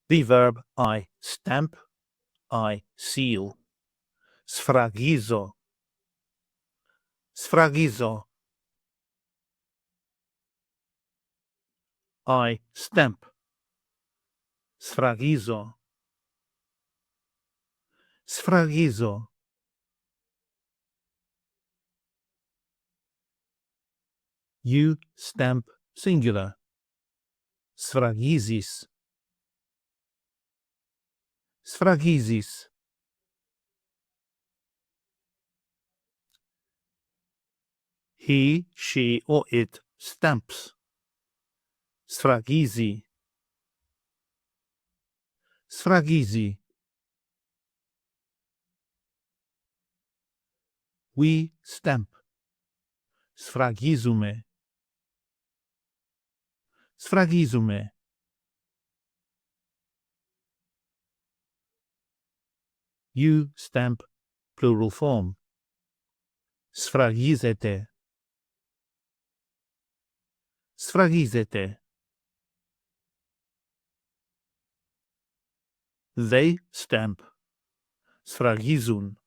The verb I stamp, I seal. Σφραγίζω. Σφραγίζω. I stamp. Σφραγίζω. Σφραγίζω. You stamp singular. Σφραγίζεις. Σφραγίζεις. He, she, or it stamps. Σφραγίζει. Σφραγίζει. We stamp. Σφραγίζουμε. Σφραγίζουμε. You stamp plural form. Σφραγίζετε. Σφραγίζετε. They stamp. Σφραγίζουν.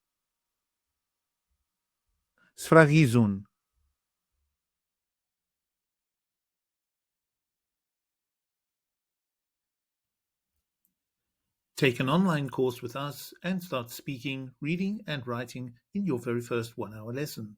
Σφραγίζουν. Take an online course with us and start speaking, reading and writing in your very first 1-hour lesson.